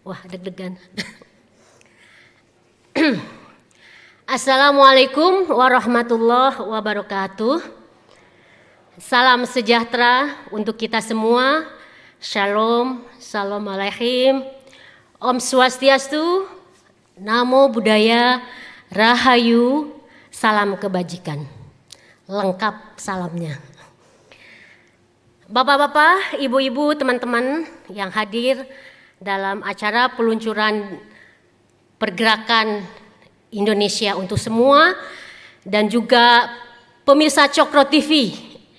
Wah, deg-degan. Assalamualaikum warahmatullahi wabarakatuh. Salam sejahtera untuk kita semua. Shalom, salam alaikum. Om Swastiastu, Namo Buddhaya, Rahayu, salam kebajikan. Lengkap salamnya. Bapak-bapak, ibu-ibu, teman-teman yang hadir dalam acara peluncuran pergerakan Indonesia untuk semua dan juga pemirsa Cokro TV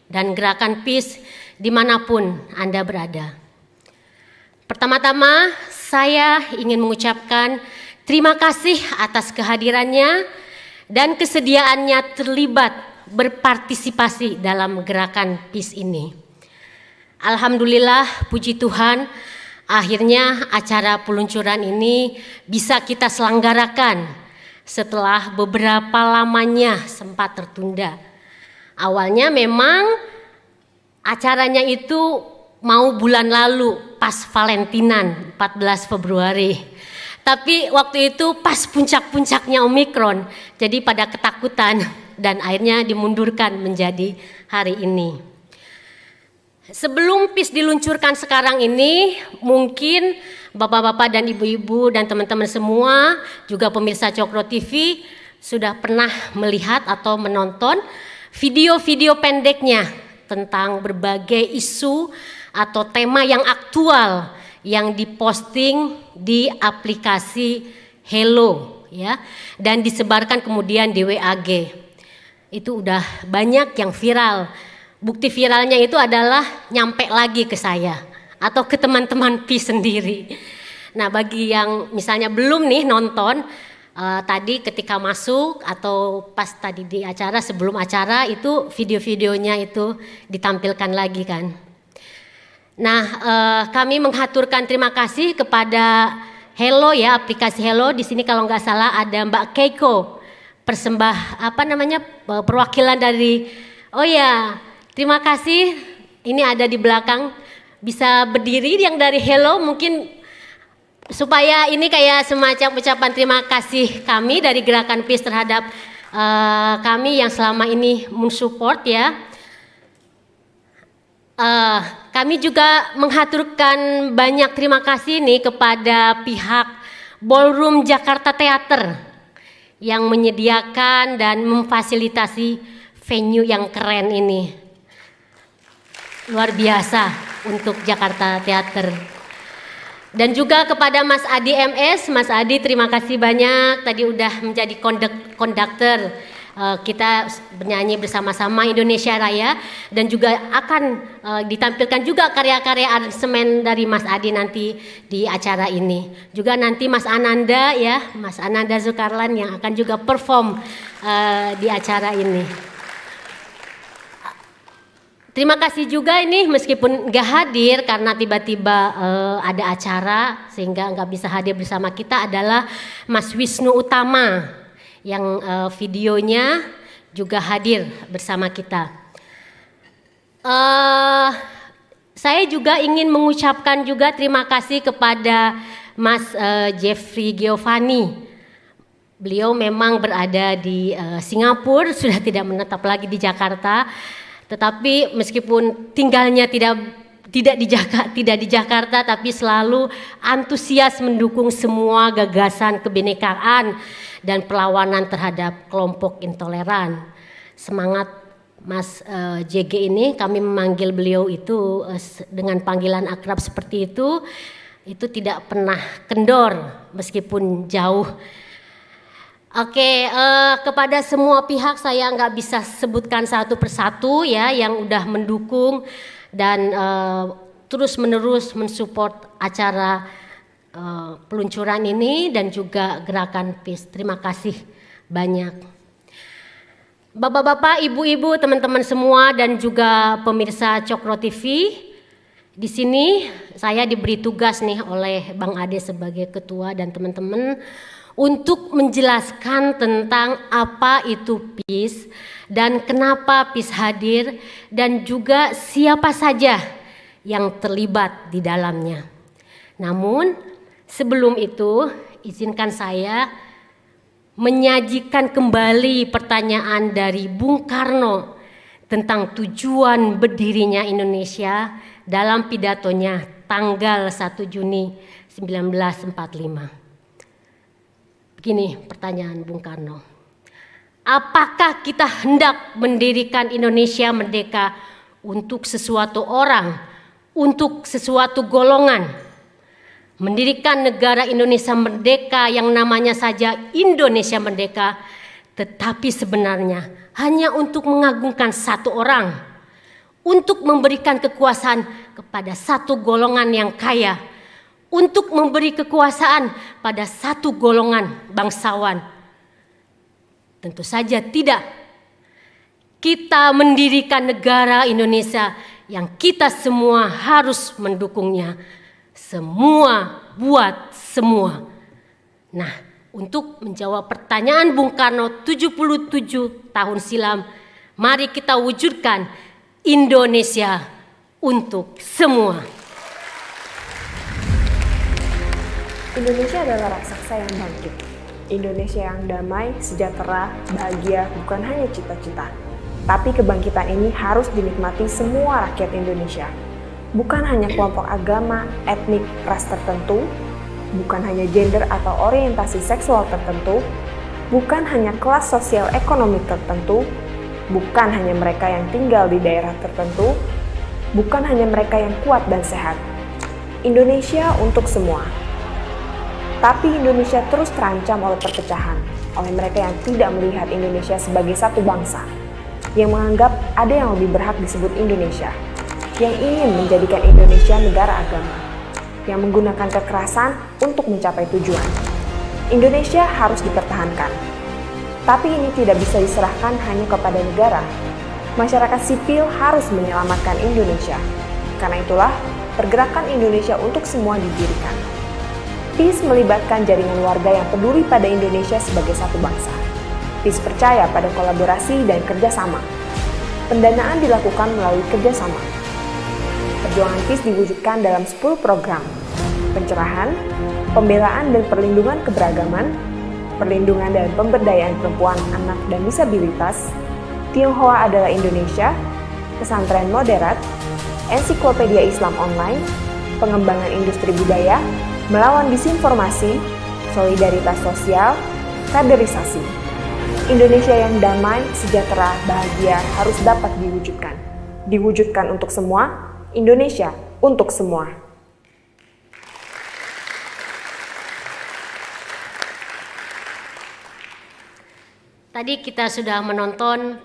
dan Gerakan Peace dimanapun Anda berada. Pertama-tama saya ingin mengucapkan terima kasih atas kehadirannya dan kesediaannya terlibat berpartisipasi dalam Gerakan Peace ini. Alhamdulillah, puji Tuhan, akhirnya acara peluncuran ini bisa kita selenggarakan setelah beberapa lamanya sempat tertunda. Awalnya memang acaranya itu mau bulan lalu pas Valentinan 14 Februari. Tapi waktu itu pas puncak-puncaknya Omikron, jadi pada ketakutan dan akhirnya dimundurkan menjadi hari ini. Sebelum PIS diluncurkan sekarang ini, mungkin bapak-bapak dan ibu-ibu dan teman-teman semua, juga pemirsa Cokro TV sudah pernah melihat atau menonton video-video pendeknya tentang berbagai isu atau tema yang aktual yang diposting di aplikasi Hello ya, dan disebarkan kemudian di WAG. Itu udah banyak yang viral. Bukti viralnya itu adalah nyampe lagi ke saya atau ke teman-teman PIS sendiri. Nah, bagi yang misalnya belum nih nonton tadi ketika masuk atau pas tadi di acara, sebelum acara itu video-videonya itu ditampilkan lagi kan. Nah, kami menghaturkan terima kasih kepada Hello ya, aplikasi Hello. Di sini kalau nggak salah ada Mbak Keiko, perwakilan dari, oh ya, terima kasih. Ini ada di belakang, bisa berdiri yang dari Hello mungkin supaya ini kayak semacam ucapan terima kasih kami dari Gerakan Peace terhadap kami yang selama ini mensupport ya. Kami juga menghaturkan banyak terima kasih nih kepada pihak Ballroom Jakarta Theater yang menyediakan dan memfasilitasi venue yang keren ini. Luar biasa untuk Jakarta Theater. Dan juga kepada Mas Adi MS, Mas Adi terima kasih banyak tadi udah menjadi konduktor. Kita bernyanyi bersama-sama Indonesia Raya dan juga akan ditampilkan juga karya-karya aransemen dari Mas Adi nanti di acara ini. Juga nanti Mas Ananda ya, Mas Ananda Zulkarnain yang akan juga perform di acara ini. Terima kasih juga ini meskipun nggak hadir karena tiba-tiba ada acara sehingga nggak bisa hadir bersama kita adalah Mas Wisnu Utama yang videonya juga hadir bersama kita. Saya juga ingin mengucapkan juga terima kasih kepada Mas Jeffrey Giovanni. Beliau memang berada di Singapura, sudah tidak menetap lagi di Jakarta. Tetapi meskipun tinggalnya tidak di Jakarta, tapi selalu antusias mendukung semua gagasan kebinekaan dan perlawanan terhadap kelompok intoleran. Semangat Mas JG ini, kami memanggil beliau itu dengan panggilan akrab seperti itu tidak pernah kendor meskipun jauh. Oke, kepada semua pihak saya nggak bisa sebutkan satu persatu ya yang udah mendukung dan terus-menerus mensupport acara peluncuran ini dan juga Gerakan Peace. Terima kasih banyak. Bapak-bapak, ibu-ibu, teman-teman semua dan juga pemirsa Cokro TV. Di sini saya diberi tugas nih oleh Bang Ade sebagai ketua dan teman-teman untuk menjelaskan tentang apa itu PIS dan kenapa PIS hadir dan juga siapa saja yang terlibat di dalamnya. Namun Sebelum itu, izinkan saya menyajikan kembali pertanyaan dari Bung Karno tentang tujuan berdirinya Indonesia dalam pidatonya tanggal 1 Juni 1945. Begini pertanyaan Bung Karno. Apakah kita hendak mendirikan Indonesia merdeka untuk sesuatu orang, untuk sesuatu golongan? Mendirikan negara Indonesia merdeka yang namanya saja Indonesia merdeka, tetapi sebenarnya hanya untuk mengagungkan satu orang, untuk memberikan kekuasaan kepada satu golongan yang kaya, untuk memberi kekuasaan pada satu golongan bangsawan. Tentu saja tidak. Kita mendirikan negara Indonesia yang kita semua harus mendukungnya. Semua buat semua. Nah, untuk menjawab pertanyaan Bung Karno 77 tahun silam, mari kita wujudkan Indonesia untuk semua. Indonesia adalah raksasa yang bangkit. Indonesia yang damai, sejahtera, bahagia bukan hanya cita-cita. Tapi kebangkitan ini harus dinikmati semua rakyat Indonesia. Bukan hanya kelompok agama, etnik, ras tertentu, bukan hanya gender atau orientasi seksual tertentu, bukan hanya kelas sosial ekonomi tertentu, bukan hanya mereka yang tinggal di daerah tertentu, bukan hanya mereka yang kuat dan sehat. Indonesia untuk semua. Tapi Indonesia terus terancam oleh perpecahan, oleh mereka yang tidak melihat Indonesia sebagai satu bangsa, yang menganggap ada yang lebih berhak disebut Indonesia, yang ingin menjadikan Indonesia negara agama, yang menggunakan kekerasan untuk mencapai tujuan. Indonesia harus dipertahankan. Tapi ini tidak bisa diserahkan hanya kepada negara. Masyarakat sipil harus menyelamatkan Indonesia. Karena itulah, pergerakan Indonesia untuk semua didirikan. PIS melibatkan jaringan warga yang peduli pada Indonesia sebagai satu bangsa. PIS percaya pada kolaborasi dan kerjasama. Pendanaan dilakukan melalui kerjasama. Perjuangan PIS diwujudkan dalam 10 program: pencerahan, pembelaan dan perlindungan keberagaman, perlindungan dan pemberdayaan perempuan, anak, dan disabilitas, Tionghoa adalah Indonesia, pesantren moderat, ensiklopedia Islam online, pengembangan industri budaya, melawan disinformasi, solidaritas sosial, kaderisasi. Indonesia yang damai, sejahtera, bahagia harus dapat diwujudkan. Diwujudkan untuk semua, Indonesia untuk semua. Tadi kita sudah menonton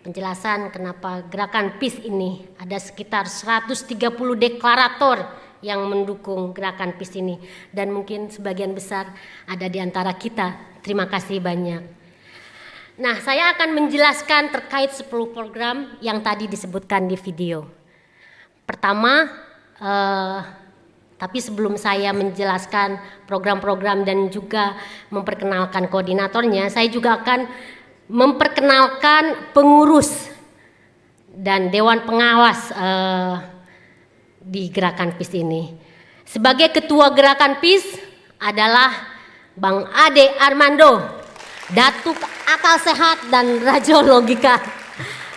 penjelasan kenapa gerakan PIS ini. Ada sekitar 130 deklarator yang mendukung gerakan PIS ini. Dan mungkin sebagian besar ada di antara kita. Terima kasih banyak. Nah, saya akan menjelaskan terkait 10 program yang tadi disebutkan di video. Pertama, tapi sebelum saya menjelaskan program-program dan juga memperkenalkan koordinatornya, saya juga akan memperkenalkan pengurus dan dewan pengawas di gerakan PIS ini. Sebagai ketua gerakan PIS adalah Bang Ade Armando, Datuk Akal Sehat dan Rajo Logika.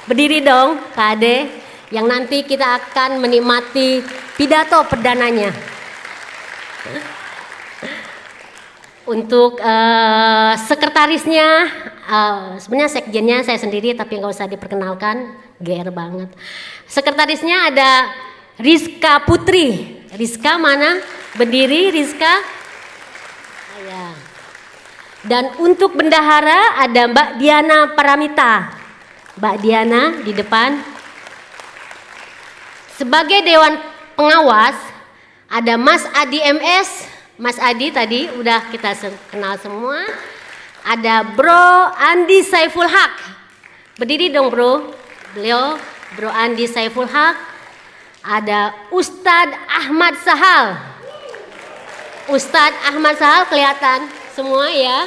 Berdiri dong Kak Ade, yang nanti kita akan menikmati pidato perdananya. Untuk sekretarisnya, sebenarnya sekjennya saya sendiri tapi nggak usah diperkenalkan, GR banget. Sekretarisnya ada Rizka Putri. Rizka mana? Berdiri Rizka. Ya. Dan untuk bendahara ada Mbak Diana Paramita. Mbak Diana di depan. Sebagai dewan pengawas ada Mas Adi MS. Mas Adi tadi udah kita kenal semua. Ada Bro Andi Saiful Haq. Berdiri dong bro. Beliau Bro Andi Saiful Haq. Ada Ustadz Ahmad Sahal. Ustadz Ahmad Sahal kelihatan semua ya.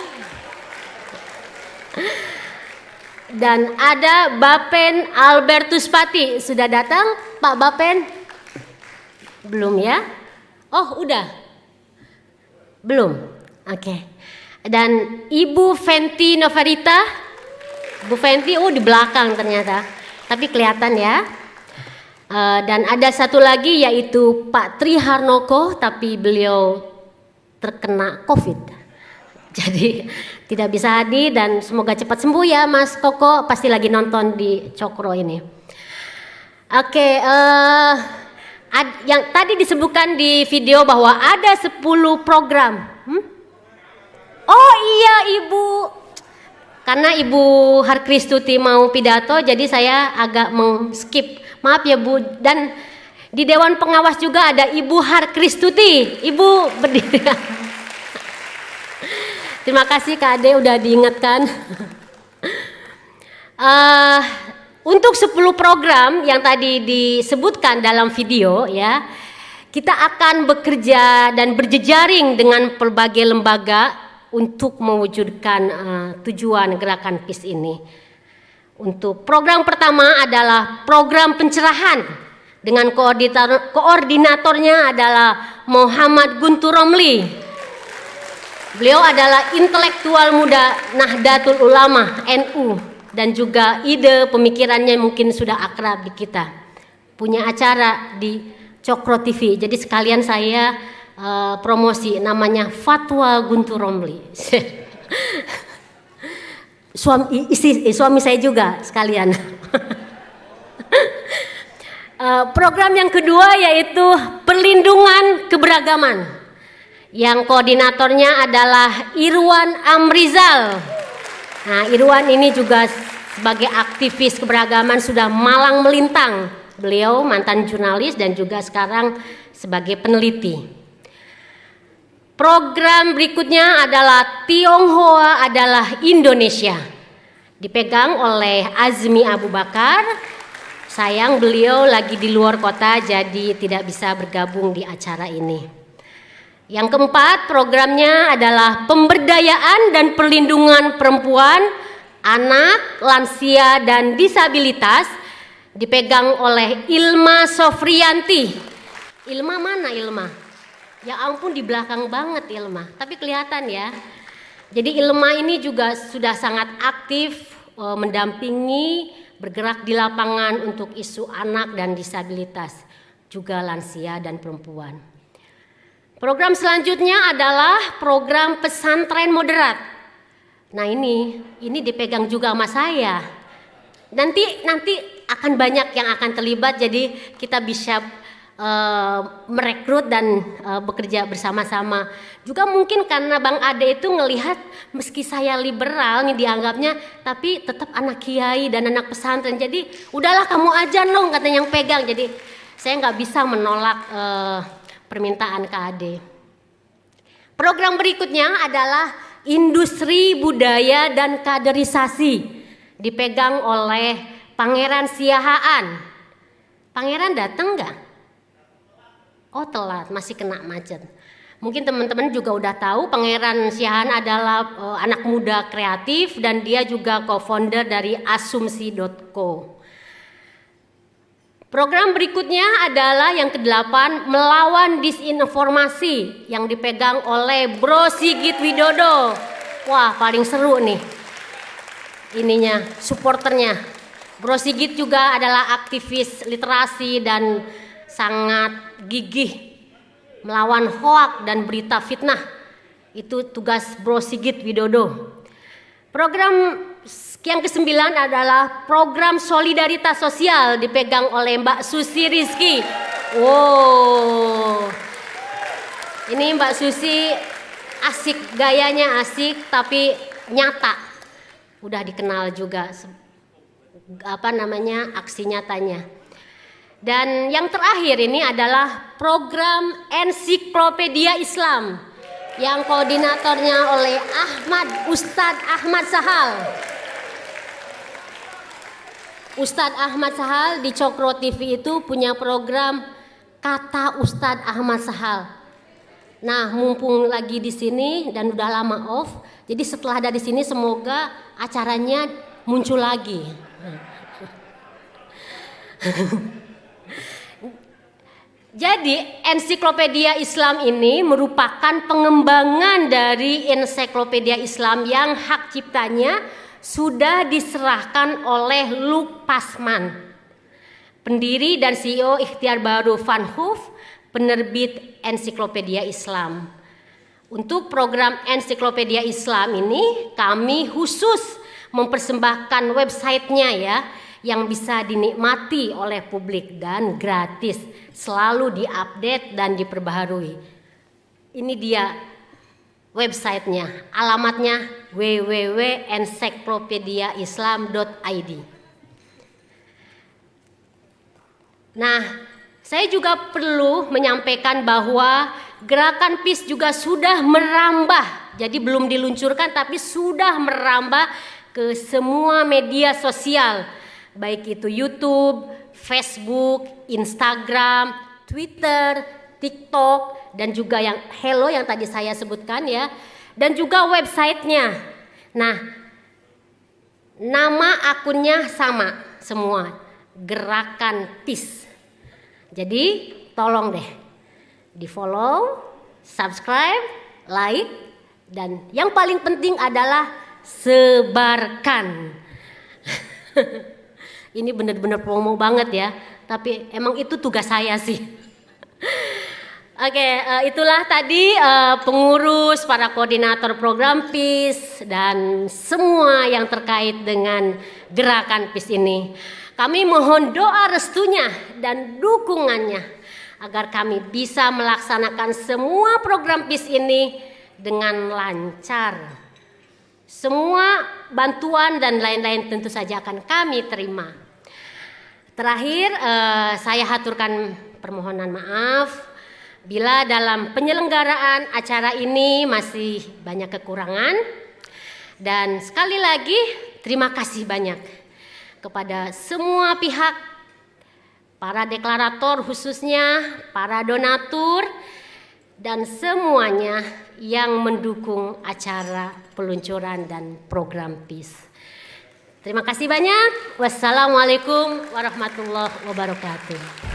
Dan ada Bapen Albertus Pati. Sudah datang Pak Bapen? Belum ya? Oh udah. Belum? Oke. Dan Ibu Fenty Novarita. Bu Fenty, di belakang ternyata. Tapi kelihatan ya. Dan ada satu lagi yaitu Pak Tri Harnoko, tapi beliau terkena COVID. Jadi tidak bisa hadir dan semoga cepat sembuh ya Mas Koko, pasti lagi nonton di Cokro ini. Oke, yang tadi disebutkan di video bahwa ada 10 program. Oh iya Ibu, karena Ibu Harkristuti mau pidato jadi saya agak skip. Maaf ya Bu, dan di Dewan Pengawas juga ada Ibu Harkristuti. Ibu berdiri. Terima kasih Kak Ade udah diingatkan. Untuk 10 program yang tadi disebutkan dalam video ya, kita akan bekerja dan berjejaring dengan berbagai lembaga untuk mewujudkan tujuan gerakan PIS ini. Untuk program pertama adalah program pencerahan dengan koordinatornya adalah Muhammad Guntur Romli. Beliau adalah intelektual muda Nahdlatul Ulama NU dan juga ide pemikirannya mungkin sudah akrab di kita. Punya acara di Cokro TV. Jadi sekalian saya promosi namanya Fatwa Guntur Romli. Suami saya juga sekalian. Program yang kedua yaitu perlindungan keberagaman, yang koordinatornya adalah Irwan Amrizal. Nah, Irwan ini juga sebagai aktivis keberagaman sudah malang melintang. Beliau mantan jurnalis dan juga sekarang sebagai peneliti. Program berikutnya adalah Tionghoa adalah Indonesia, dipegang oleh Azmi Abu Bakar. Sayang beliau lagi di luar kota jadi tidak bisa bergabung di acara ini. Yang keempat programnya adalah pemberdayaan dan perlindungan perempuan, anak, lansia dan disabilitas, dipegang oleh Ilma Sofrianti. Ilma mana Ilma? Ya ampun di belakang banget Ilma, tapi kelihatan ya. Jadi Ilma ini juga sudah sangat aktif mendampingi, bergerak di lapangan untuk isu anak dan disabilitas, juga lansia dan perempuan. Program selanjutnya adalah program pesantren moderat. Nah ini dipegang juga sama saya. Nanti akan banyak yang akan terlibat, jadi kita bisa merekrut dan bekerja bersama-sama. Juga mungkin karena Bang Ade itu ngelihat meski saya liberal nih dianggapnya, tapi tetap anak kiai dan anak pesantren. Jadi udahlah kamu aja dong katanya yang pegang. Jadi saya nggak bisa menolak permintaan Kak Ade. Program berikutnya adalah industri budaya dan kaderisasi, dipegang oleh Pangeran Siahaan. Pangeran datang nggak? Oh telat, masih kena macet. Mungkin teman-teman juga udah tahu Pangeran Siahaan adalah anak muda kreatif dan dia juga co-founder dari Asumsi.co. Program berikutnya adalah yang ke-8, melawan disinformasi, yang dipegang oleh Bro Sigit Widodo. Wah paling seru nih ininya, supporternya. Bro Sigit juga adalah aktivis literasi dan sangat gigih melawan hoak dan berita fitnah. Itu tugas Bro Sigit Widodo. Program yang ke-9 adalah program solidaritas sosial, dipegang oleh Mbak Susi Rizky. Wow, ini Mbak Susi asik, gayanya asik tapi nyata. Udah dikenal juga aksi nyatanya. Dan yang terakhir ini adalah program Ensiklopedia Islam yang koordinatornya oleh Ustadz Ahmad Sahal. Ustadz Ahmad Sahal di Cokro TV itu punya program Kata Ustadz Ahmad Sahal. Nah, mumpung lagi di sini dan udah lama off, jadi setelah dari sini semoga acaranya muncul lagi. Jadi ensiklopedia Islam ini merupakan pengembangan dari ensiklopedia Islam yang hak ciptanya sudah diserahkan oleh Luc Passman, pendiri dan CEO Ikhtiar Baru Van Hoof, penerbit ensiklopedia Islam. Untuk program ensiklopedia Islam ini kami khusus mempersembahkan websitenya ya, yang bisa dinikmati oleh publik dan gratis, selalu diupdate dan diperbaharui. Ini dia websitenya, alamatnya www.encyclopediaislam.id. Nah, saya juga perlu menyampaikan bahwa gerakan PIS juga sudah merambah, jadi belum diluncurkan tapi sudah merambah ke semua media sosial, baik itu YouTube, Facebook, Instagram, Twitter, TikTok, dan juga yang Hello yang tadi saya sebutkan ya, dan juga websitenya. Nah, nama akunnya sama semua, Gerakan PIS. Jadi tolong deh di follow, subscribe, like, dan yang paling penting adalah sebarkan. Ini benar-benar promo banget ya, tapi emang itu tugas saya sih. Oke, itulah tadi pengurus, para koordinator program PIS dan semua yang terkait dengan gerakan PIS ini. Kami mohon doa restunya dan dukungannya agar kami bisa melaksanakan semua program PIS ini dengan lancar. Semua bantuan dan lain-lain tentu saja akan kami terima. Terakhir, saya haturkan permohonan maaf bila dalam penyelenggaraan acara ini masih banyak kekurangan. Dan sekali lagi, terima kasih banyak kepada semua pihak, para deklarator khususnya, para donatur, dan semuanya yang mendukung acara peluncuran dan program PIS. Terima kasih banyak. Wassalamualaikum warahmatullahi wabarakatuh.